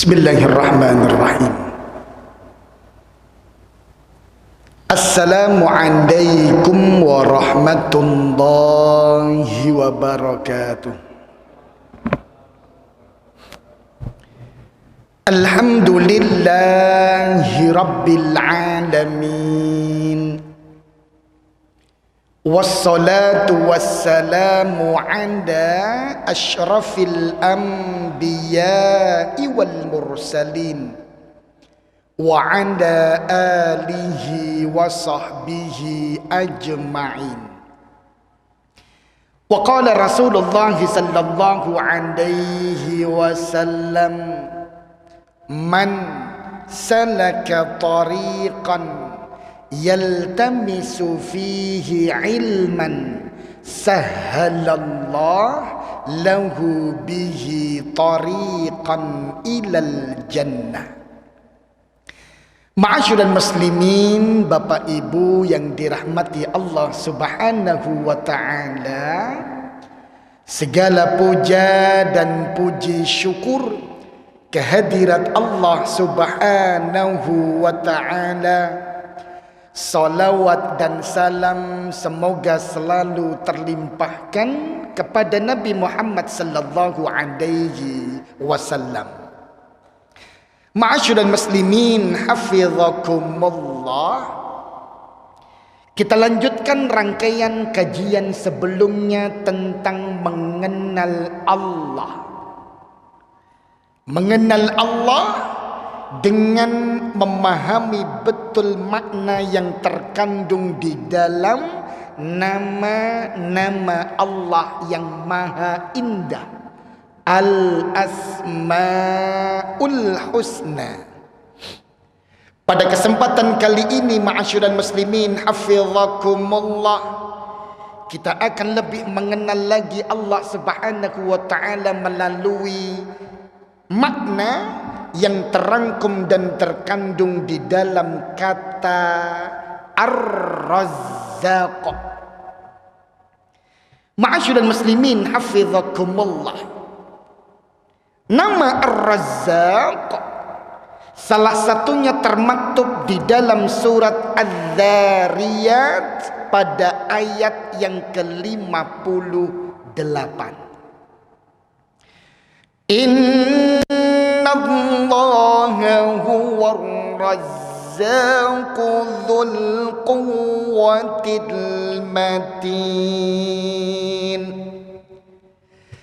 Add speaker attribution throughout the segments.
Speaker 1: Bismillahirrahmanirrahim. Assalamualaikum warahmatullahi wabarakatuh. Alhamdulillahi rabbil alamin. Wassalatu wassalamu ala asyrafil anbiya'i wal mursalin wa ala alihi wa sahbihi ajma'in. Wa qala Rasulullah sallallahu alaihi wasallam, man salaka tariqan yaltamisu fihi ilman sahhalallah lahu bihi tariqan ilal jannah. Ma'asyiral muslimin, Bapak Ibu yang dirahmati Allah Subhanahu wa taala, segala puja dan puji syukur kehadirat Allah Subhanahu wa taala. Salawat dan salam semoga selalu terlimpahkan kepada Nabi Muhammad sallallahu alaihi wasallam. Ma'asyiral muslimin, hafizakumullah. Kita lanjutkan rangkaian kajian sebelumnya tentang mengenal Allah. Mengenal Allah dengan memahami betul makna yang terkandung di dalam nama-nama Allah yang maha indah, Al-Asma'ul Husna. Pada kesempatan kali ini, ma'asyiral muslimin, hafizakumullah, kita akan lebih mengenal lagi Allah Subhanahu wa taala melalui makna yang terangkum dan terkandung di dalam kata Ar-Razzaq. Ma'asyiral muslimin, hafizakumullah, nama Ar-Razzaq salah satunya termaktub di dalam surat Az-Zariyat pada ayat yang ke-58. Innallaha huwar razzaqu dzul quwwatil matin.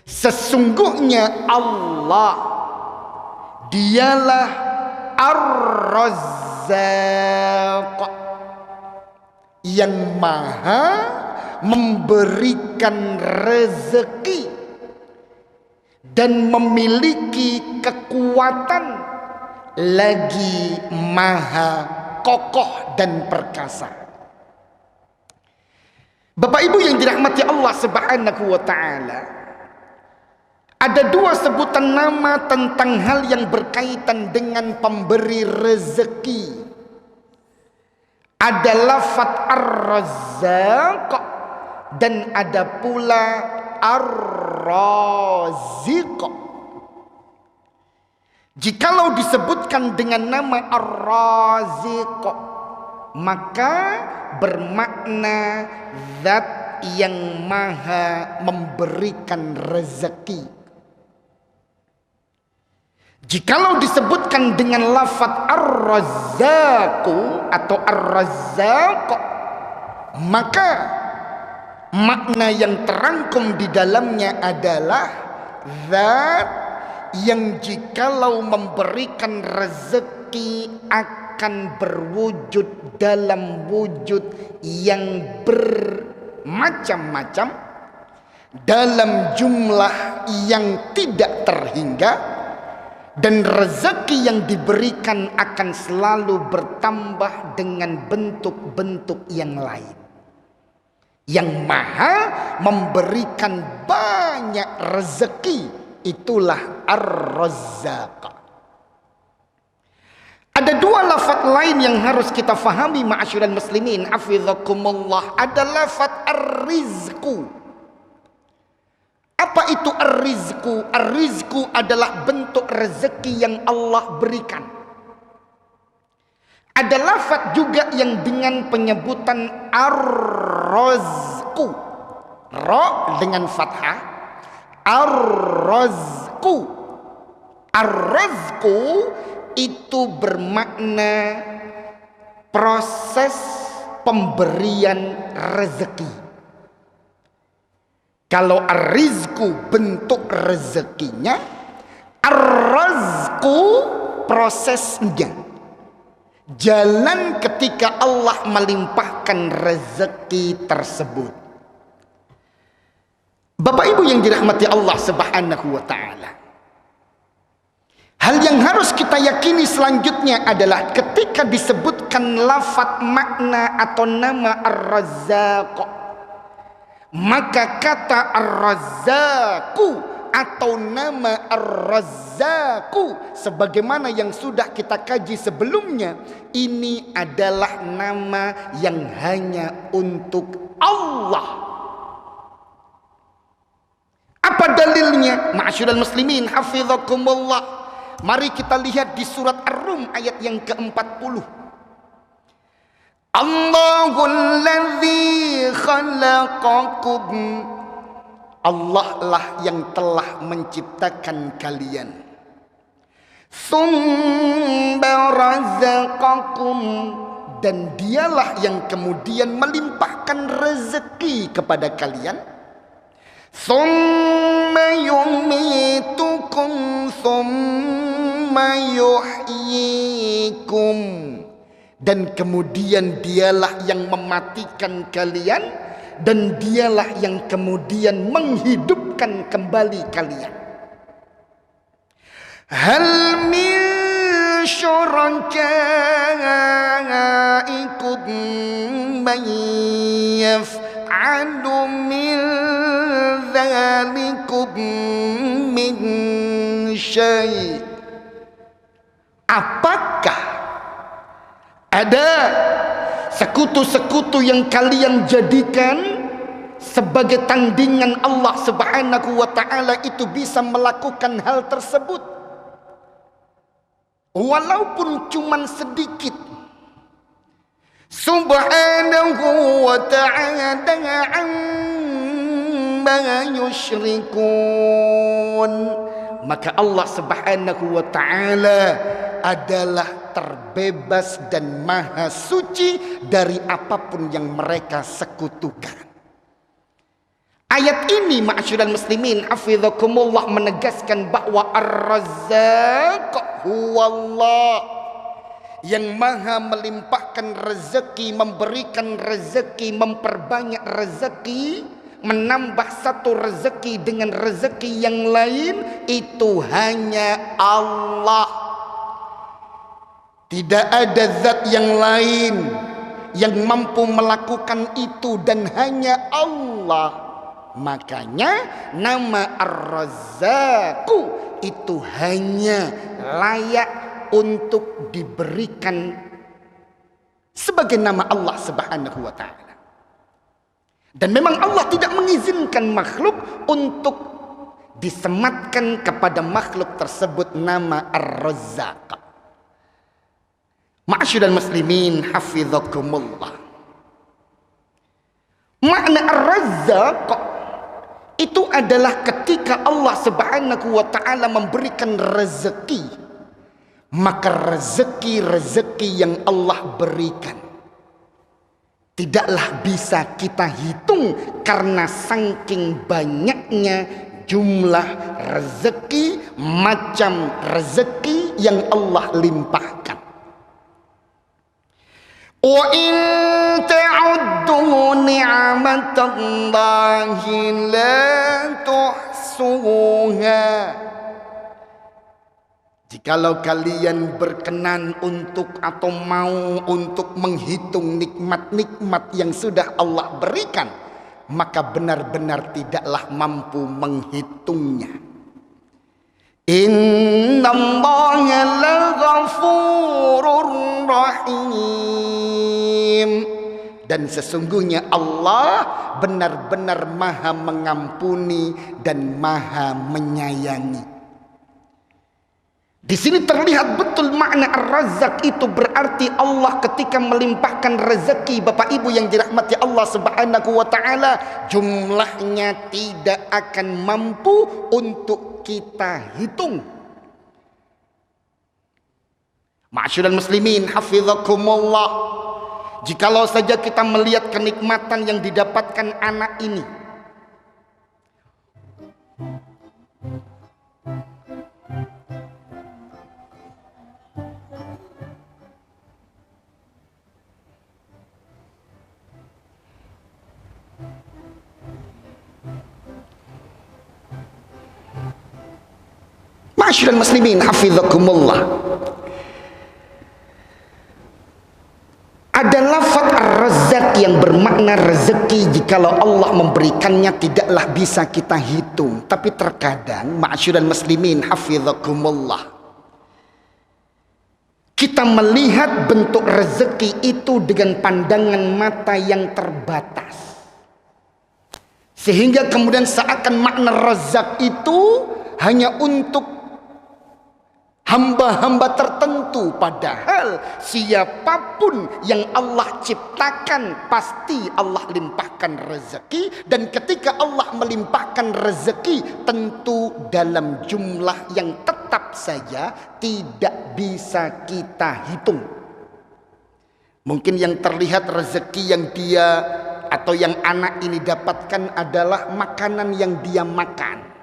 Speaker 1: Sesungguhnya Allah dialah Ar-Razzaq yang maha memberikan rezeki dan memiliki kekuatan, lagi maha kokoh dan perkasa. Bapak Ibu yang dirahmati Allah Subhanahu wa taala, ada dua sebutan nama tentang hal yang berkaitan dengan pemberi rezeki. Ada lafaz Ar-Razzaq dan ada pula Ar-Raziq. Jikalau disebutkan dengan nama Ar-Raziq, maka bermakna zat yang maha memberikan rezeki. Jikalau disebutkan dengan lafaz Ar-Razzaq atau Ar-Razzaq, maka makna yang terangkum di dalamnya adalah zat yang jikalau memberikan rezeki akan berwujud dalam wujud yang bermacam-macam, dalam jumlah yang tidak terhingga, dan rezeki yang diberikan akan selalu bertambah dengan bentuk-bentuk yang lain. Yang maha memberikan banyak rezeki, itulah Ar-Razzaq. Ada dua lafaz lain yang harus kita fahami, ma'asyiral muslimin, hafizakumullah. Ada lafaz Ar-Rizqu. Apa itu ar-rizku? Ar-rizku adalah bentuk rezeki yang Allah berikan. Ada lafaz juga yang dengan penyebutan ar-razku. Ra dengan fathah. Ar-razku. Ar-razku itu bermakna proses pemberian rezeki. Kalau ar-rizku bentuk rezekinya, ar-razku prosesnya. Jalan ketika Allah melimpahkan rezeki tersebut. Bapak Ibu yang dirahmati Allah Subhanahu wa taala. Hal yang harus kita yakini selanjutnya adalah ketika disebutkan lafaz makna atau nama Ar-Razzaq, maka kata Ar-Razzaqu atau nama Ar-Razzaqu sebagaimana yang sudah kita kaji sebelumnya, ini adalah nama yang hanya untuk Allah. Apa dalilnya? Ma'asyiral muslimin hafizakumullah. Mari kita lihat di surat Ar-Rum ayat yang ke-40. Allahul ladzi khalaqakum. Allah lah yang telah menciptakan kalian. Tsumma razaqakum, dan dialah yang kemudian melimpahkan rezeki kepada kalian. Tsumma yumitukum tsumma yuhyikum, dan kemudian dialah yang mematikan kalian, dan dialah yang kemudian menghidupkan kembali kalian. Hal min syurakaikum man yaf'alu min dzalikum min syai'. Apakah ada sekutu-sekutu yang kalian jadikan sebagai tandingan Allah Subhanahu wa taala itu bisa melakukan hal tersebut? Walaupun cuman sedikit. Subhanahu wa ta'ala amma yusyrikun. Maka Allah Subhanahu wa ta'ala adalah terbebas dan maha suci dari apapun yang mereka sekutukan. Ayat ini ma'asyiral muslimin hafizakumullah menegaskan bahwa Ar-Razzaq huwallah, yang maha melimpahkan rezeki, memberikan rezeki, memperbanyak rezeki, menambah satu rezeki dengan rezeki yang lain, itu hanya Allah. Tidak ada zat yang lain yang mampu melakukan itu dan hanya Allah. Makanya nama Ar-Razzaqu itu hanya layak untuk diberikan sebagai nama Allah Subhanahu wa ta'ala. Dan memang Allah tidak mengizinkan makhluk untuk disematkan kepada makhluk tersebut nama Ar-Razzaq. Ma'asyiral muslimin hafizakumullah. Makna Ar-Razzaq itu adalah ketika Allah Subhanahu wa ta'ala memberikan rezeki, maka rezeki-rezeki yang Allah berikan tidaklah bisa kita hitung karena saking banyaknya jumlah rezeki, macam rezeki yang Allah limpahkan. Wa in ta'uddu ni'matallahi la tuhsuha. Jikalau kalian berkenan untuk atau mau untuk menghitung nikmat-nikmat yang sudah Allah berikan, maka benar-benar tidaklah mampu menghitungnya. Innallaha laghafurur rahim. Dan sesungguhnya Allah benar-benar maha mengampuni dan maha menyayangi. Di sini terlihat betul makna Ar-Razzaq itu berarti Allah ketika melimpahkan rezeki Bapak Ibu yang dirahmati Allah Subhanahu wa taala, jumlahnya tidak akan mampu untuk kita hitung. Ma'asyiral muslimin hafizakumullah, jikalau saja kita melihat kenikmatan yang didapatkan anak ini, ma'asyiral muslimin hafizakumullah, ada lafaz Ar-Razzaq yang bermakna rezeki. Jikalau Allah memberikannya tidaklah bisa kita hitung. Tapi terkadang ma'asyiral muslimin hafizakumullah, kita melihat bentuk rezeki itu dengan pandangan mata yang terbatas, sehingga kemudian seakan makna Razzaq itu hanya untuk hamba-hamba tertentu. Padahal siapapun yang Allah ciptakan pasti Allah limpahkan rezeki. Dan ketika Allah melimpahkan rezeki tentu dalam jumlah yang tetap saja tidak bisa kita hitung. Mungkin yang terlihat rezeki yang dia atau yang anak ini dapatkan adalah makanan yang dia makan.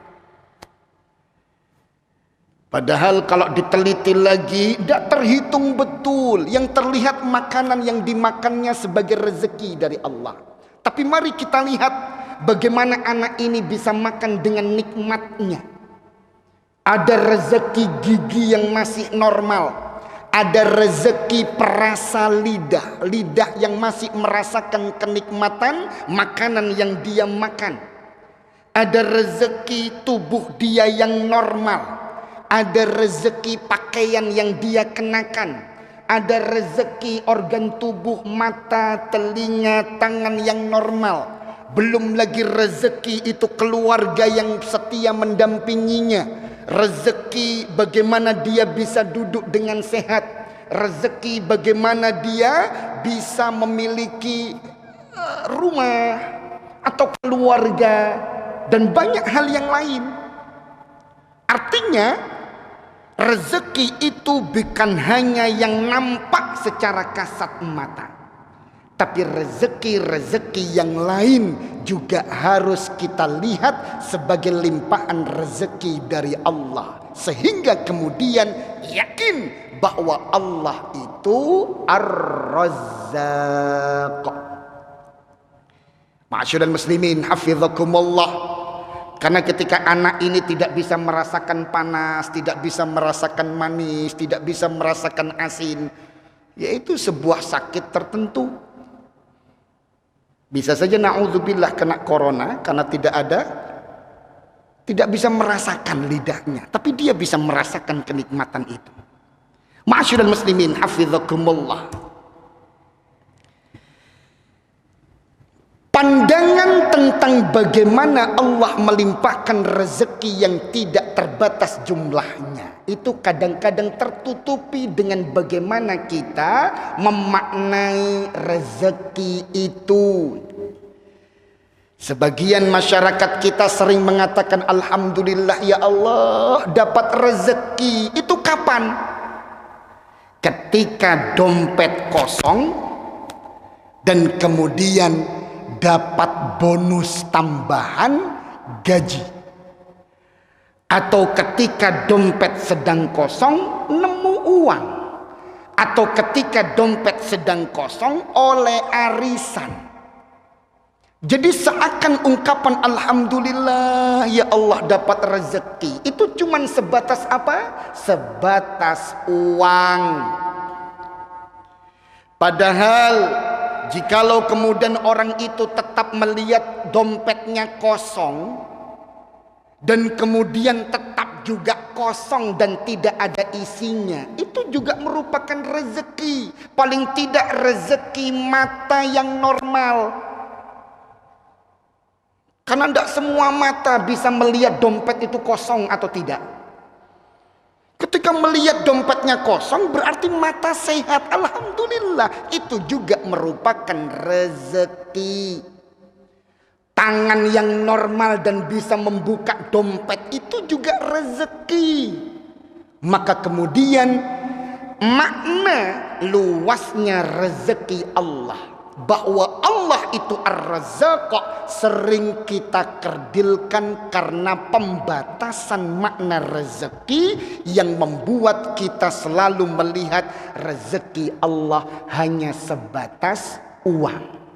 Speaker 1: Padahal kalau diteliti lagi tidak terhitung betul. Yang terlihat makanan yang dimakannya sebagai rezeki dari Allah. Tapi mari kita lihat bagaimana anak ini bisa makan dengan nikmatnya. Ada rezeki gigi yang masih normal, ada rezeki perasa lidah, lidah yang masih merasakan kenikmatan makanan yang dia makan. Ada rezeki tubuh dia yang normal, ada rezeki pakaian yang dia kenakan, ada rezeki organ tubuh mata, telinga, tangan yang normal. Belum lagi rezeki itu keluarga yang setia mendampinginya, rezeki bagaimana dia bisa duduk dengan sehat, rezeki bagaimana dia bisa memiliki rumah atau keluarga dan banyak hal yang lain. Artinya rezeki itu bukan hanya yang nampak secara kasat mata, tapi rezeki-rezeki yang lain juga harus kita lihat sebagai limpahan rezeki dari Allah, sehingga kemudian yakin bahwa Allah itu Ar-Razzaq. Ma'asyiral muslimin hafizakumullah. Karena ketika anak ini tidak bisa merasakan panas, tidak bisa merasakan manis, tidak bisa merasakan asin, yaitu sebuah sakit tertentu. Bisa saja na'udzubillah kena corona karena tidak bisa merasakan lidahnya, tapi dia bisa merasakan kenikmatan itu. Ma'asyiral muslimin hafizakumullah. Pandangan tentang bagaimana Allah melimpahkan rezeki yang tidak terbatas jumlahnya itu kadang-kadang tertutupi dengan bagaimana kita memaknai rezeki itu. Sebagian masyarakat kita sering mengatakan alhamdulillah ya Allah dapat rezeki. Itu kapan? Ketika dompet kosong dan kemudian dapat bonus tambahan gaji, atau ketika dompet sedang kosong nemu uang, atau ketika dompet sedang kosong oleh arisan. Jadi seakan ungkapan alhamdulillah ya Allah dapat rezeki itu cuman sebatas apa? Sebatas uang. Padahal jikalau kemudian orang itu tetap melihat dompetnya kosong dan kemudian tetap juga kosong dan tidak ada isinya, itu juga merupakan rezeki. Paling tidak rezeki mata yang normal. Karena tidak semua mata bisa melihat dompet itu kosong atau tidak. Ketika melihat dompetnya kosong berarti mata sehat. Alhamdulillah, itu juga merupakan rezeki. Tangan yang normal dan bisa membuka dompet itu juga rezeki. Maka kemudian makna luasnya rezeki Allah, bahwa Allah itu Ar-Razzaq, sering kita kerdilkan karena pembatasan makna rezeki yang membuat kita selalu melihat rezeki Allah hanya sebatas uang.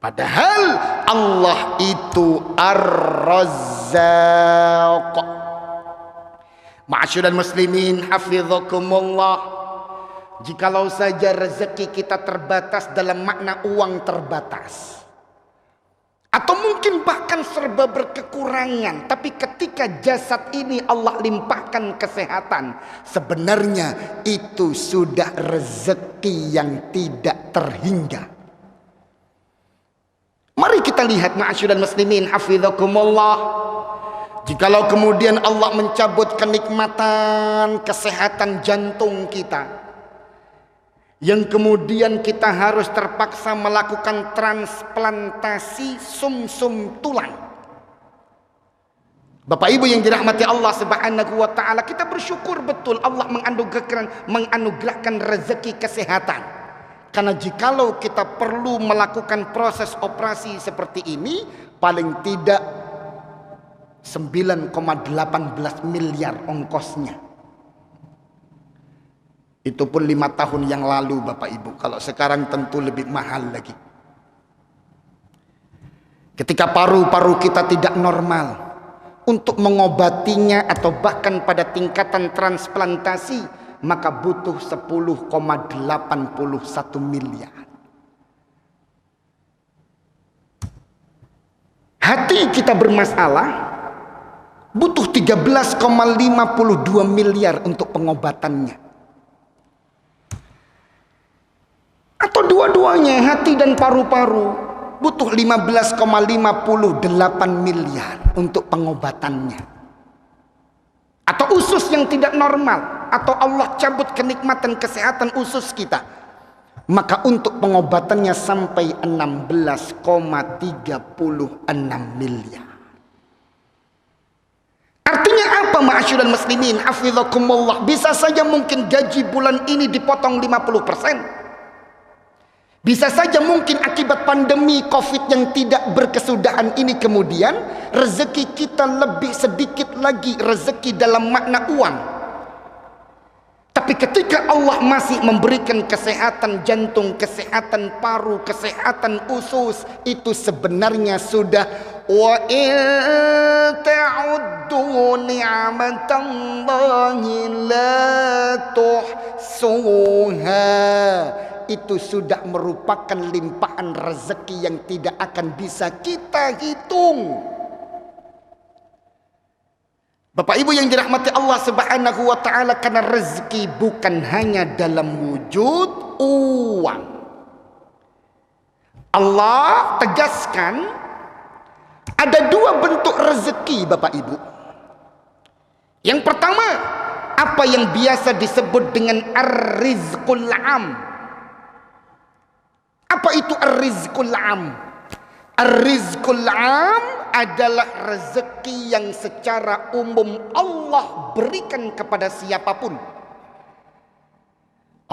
Speaker 1: Padahal Allah itu Ar-Razzaq. Ma'asyiral muslimin hafizakumullah. Jikalau saja rezeki kita terbatas dalam makna uang terbatas, atau mungkin bahkan serba berkekurangan, tapi ketika jasad ini Allah limpahkan kesehatan, sebenarnya itu sudah rezeki yang tidak terhingga. Mari kita lihat ma'asyiral muslimin hafizakumullah. Jikalau kemudian Allah mencabut kenikmatan kesehatan jantung kita, yang kemudian kita harus terpaksa melakukan transplantasi sumsum tulang. Bapak Ibu yang dirahmati Allah Subhanahu wa taala, kita bersyukur betul Allah menganugerahkan rezeki kesehatan. Karena jikalau kita perlu melakukan proses operasi seperti ini, paling tidak 9,18 miliar ongkosnya. Itu pun 5 tahun yang lalu Bapak Ibu. Kalau sekarang tentu lebih mahal lagi. Ketika paru-paru kita tidak normal, untuk mengobatinya atau bahkan pada tingkatan transplantasi, maka butuh 10,81 miliar. Hati kita bermasalah, butuh 13,52 miliar untuk pengobatannya. Atau dua-duanya, hati dan paru-paru, butuh 15,58 miliar untuk pengobatannya. Atau usus yang tidak normal, atau Allah cabut kenikmatan kesehatan usus kita, maka untuk pengobatannya sampai 16,36 miliar. Artinya apa ma'asyiral muslimin hafizakumullah? Bisa saja mungkin gaji bulan ini dipotong 50%. Bisa saja mungkin akibat pandemi COVID yang tidak berkesudahan ini kemudian rezeki kita lebih sedikit lagi, rezeki dalam makna uang. Tapi ketika Allah masih memberikan kesehatan jantung, kesehatan paru, kesehatan usus, itu sebenarnya sudah wa in ta'uddu ni'matallahi la tuhsuha. Itu sudah merupakan limpahan rezeki yang tidak akan bisa kita hitung. Bapak Ibu yang dirahmati Allah Subhanahu wa taala, karena rezeki bukan hanya dalam wujud uang. Allah tegaskan ada 2 bentuk rezeki Bapak Ibu. Yang pertama, apa yang biasa disebut dengan ar-rizqul 'am. Apa itu ar-rizqul 'am? Ar-rizqul 'am adalah rezeki yang secara umum Allah berikan kepada siapapun.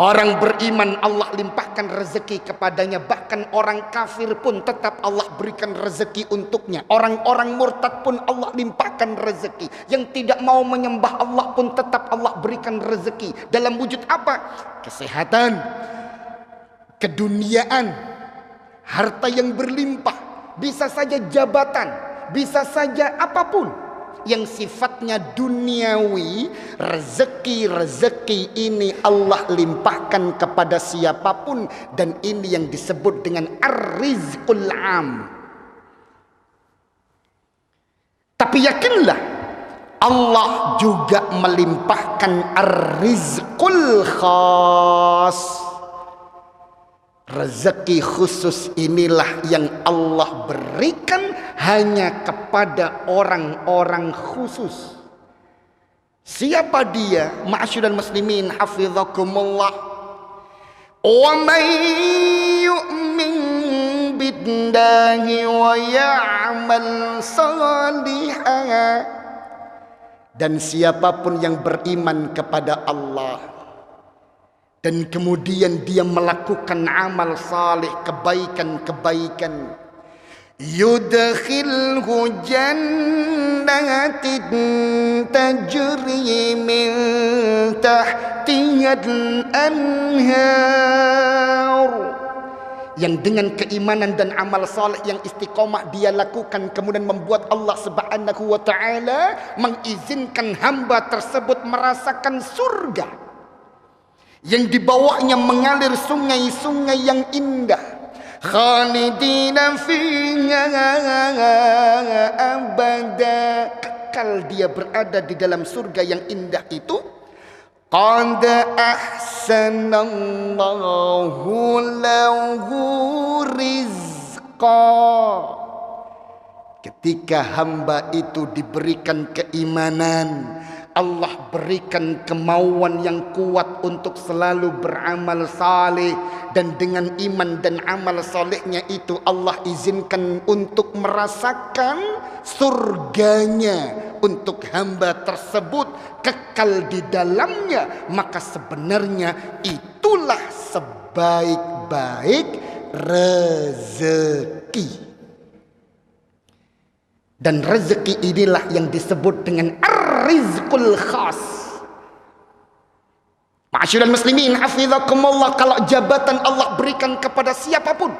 Speaker 1: Orang beriman Allah limpahkan rezeki kepadanya, bahkan orang kafir pun tetap Allah berikan rezeki untuknya. Orang-orang murtad pun Allah limpahkan rezeki. Yang tidak mau menyembah Allah pun tetap Allah berikan rezeki. Dalam wujud apa? Kesehatan, keduniaan, harta yang berlimpah, bisa saja jabatan, bisa saja apapun yang sifatnya duniawi. Rezeki-rezeki ini Allah limpahkan kepada siapapun, dan ini yang disebut dengan ar-rizqul 'am. Tapi yakinlah, Allah juga melimpahkan ar-rizqul khas, Rezeki khusus inilah yang Allah berikan hanya kepada orang-orang khusus. Siapa dia? Ma'asyiral muslimin hafizakumullah. Wa may yu'min billahi wa ya'mal salihan. Dan siapapun yang beriman kepada Allah dan kemudian dia melakukan amal saleh, kebaikan-kebaikan, yudkhilhu jannatin tajri min tahtihal anhar, yang dengan keimanan dan amal saleh yang istiqomah dia lakukan kemudian membuat Allah Subhanahu wa taala mengizinkan hamba tersebut merasakan surga yang di bawahnya mengalir sungai-sungai yang indah, khalidina fiha abada, kekal dia berada di dalam surga yang indah itu. Qad ahsanallahu lahu rizqa, ketika hamba itu diberikan keimanan, Allah berikan kemauan yang kuat untuk selalu beramal saleh, dan dengan iman dan amal salehnya itu Allah izinkan untuk merasakan surganya untuk hamba tersebut, kekal di dalamnya. Maka sebenarnya itulah sebaik-baik rezeki. Dan rezeki inilah yang disebut dengan ar-rizqul khas. Ma'asyiral muslimin hafizakumullah, kalau jabatan Allah berikan kepada siapapun,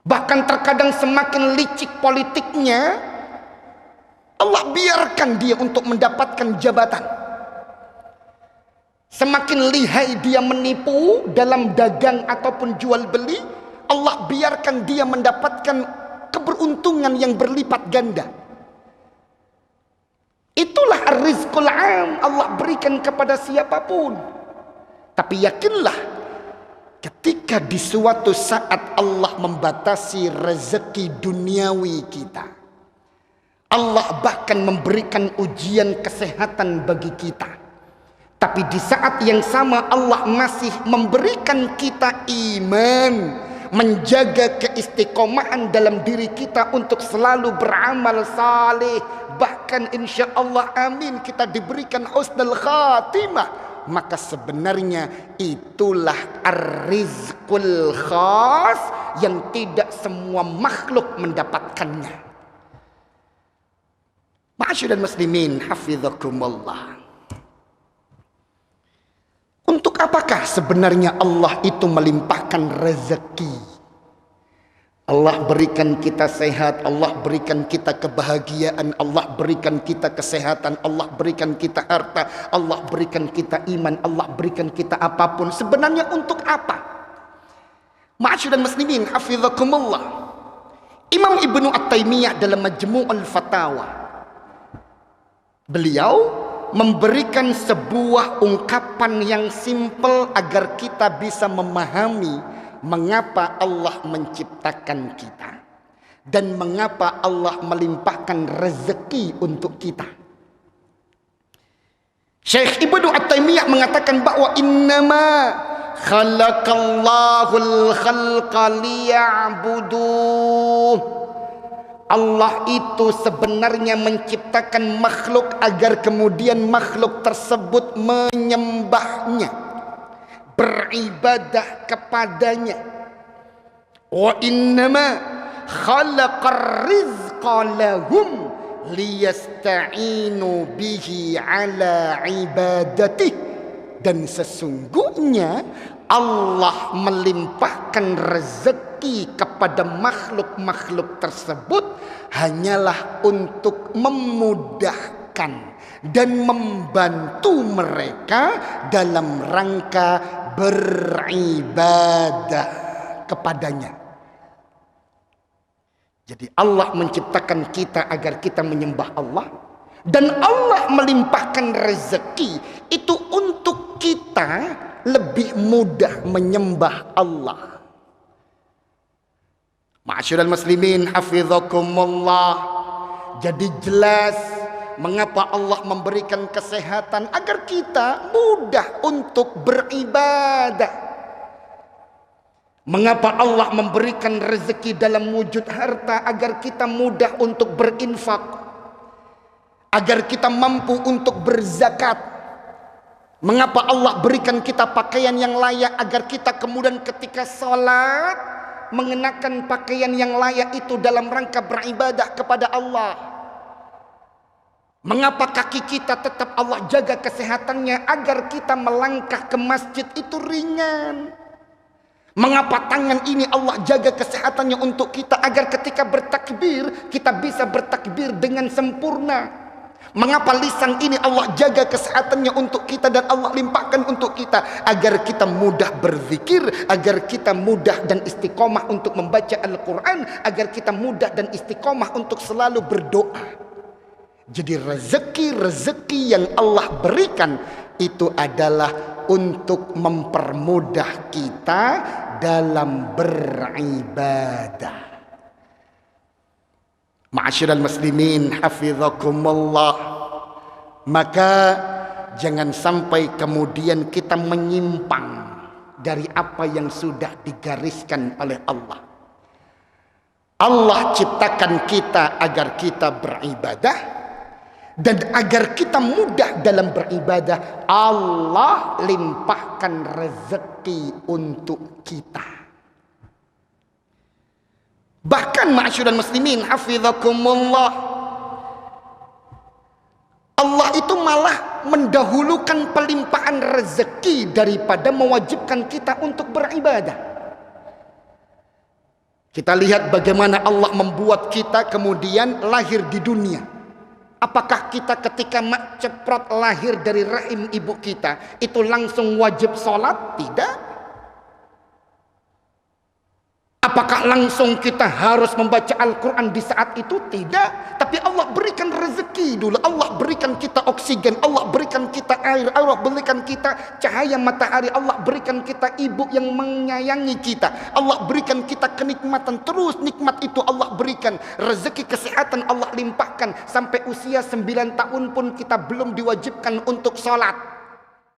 Speaker 1: bahkan terkadang semakin licik politiknya, Allah biarkan dia untuk mendapatkan jabatan. Semakin lihai dia menipu dalam dagang ataupun jual beli, Allah biarkan dia mendapatkan keberuntungan yang berlipat ganda. Itulah ar-rizqul am, Allah berikan kepada siapapun. Tapi yakinlah, ketika di suatu saat Allah membatasi rezeki duniawi kita, Allah bahkan memberikan ujian kesehatan bagi kita, tapi di saat yang sama Allah masih memberikan kita iman, menjaga keistiqomahan dalam diri kita untuk selalu beramal saleh, bahkan insya Allah amin kita diberikan husnul khatimah. Maka sebenarnya itulah ar-rizqul khas yang tidak semua makhluk mendapatkannya. Ma'asyiral muslimin hafizakumullah. Untuk apakah sebenarnya Allah itu melimpahkan rezeki? Allah berikan kita sehat, Allah berikan kita kebahagiaan, Allah berikan kita kesehatan, Allah berikan kita harta, Allah berikan kita iman, Allah berikan kita apapun. Sebenarnya untuk apa? Ma'asyiral muslimin hafizakumullah. Imam Ibnu At-Taimiyah dalam Majmu'ul Fatawa, beliau memberikan sebuah ungkapan yang simpel agar kita bisa memahami mengapa Allah menciptakan kita dan mengapa Allah melimpahkan rezeki untuk kita. Syekh Ibnu At-Taimiyah mengatakan bahwa innama khalaqallahul khalqa liya'buduh. Allah itu sebenarnya menciptakan makhluk agar kemudian makhluk tersebut menyembahnya, beribadah kepadanya. Wa innama khalaqar rizqa lahum liyasta'inu bihi ala ibadatih. Dan sesungguhnya Allah melimpahkan rezeki kepada makhluk-makhluk tersebut hanyalah untuk memudahkan dan membantu mereka dalam rangka beribadah kepadanya. Jadi Allah menciptakan kita agar kita menyembah Allah, dan Allah melimpahkan rezeki itu untuk untuk kita lebih mudah menyembah Allah. Ma'asyiral muslimin hafizakumullah. Jadi jelas mengapa Allah memberikan kesehatan agar kita mudah untuk beribadah. Mengapa Allah memberikan rezeki dalam wujud harta agar kita mudah untuk berinfak, agar kita mampu untuk berzakat. Mengapa Allah berikan kita pakaian yang layak agar kita kemudian ketika sholat mengenakan pakaian yang layak itu dalam rangka beribadah kepada Allah. Mengapa kaki kita tetap Allah jaga kesehatannya agar kita melangkah ke masjid itu ringan. Mengapa tangan ini Allah jaga kesehatannya untuk kita agar ketika bertakbir kita bisa bertakbir dengan sempurna. Mengapa lisan ini Allah jaga kesehatannya untuk kita dan Allah limpahkan untuk kita agar kita mudah berzikir, agar kita mudah dan istiqomah untuk membaca Al-Quran, agar kita mudah dan istiqomah untuk selalu berdoa. Jadi rezeki yang Allah berikan itu adalah untuk mempermudah kita dalam beribadah. Ma'asyiral muslimin hafizakumullah. Maka jangan sampai kemudian kita menyimpang dari apa yang sudah digariskan oleh Allah. Allah ciptakan kita agar kita beribadah. Dan agar kita mudah dalam beribadah, Allah limpahkan rezeki untuk kita. Bahkan ma'asyiral muslimin hafizakumullah, Allah itu malah mendahulukan pelimpahan rezeki daripada mewajibkan kita untuk beribadah. Kita lihat bagaimana Allah membuat kita kemudian lahir di dunia. Apakah kita ketika mak ceprot lahir dari rahim ibu kita itu langsung wajib sholat? Tidak. Apakah langsung kita harus membaca Al-Quran di saat itu? Tidak. Tapi Allah berikan rezeki dulu. Allah berikan kita oksigen. Allah berikan kita air. Allah berikan kita cahaya matahari. Allah berikan kita ibu yang menyayangi kita. Allah berikan kita kenikmatan. Terus nikmat itu Allah berikan. Rezeki kesehatan Allah limpahkan. Sampai usia 9 tahun pun kita belum diwajibkan untuk sholat.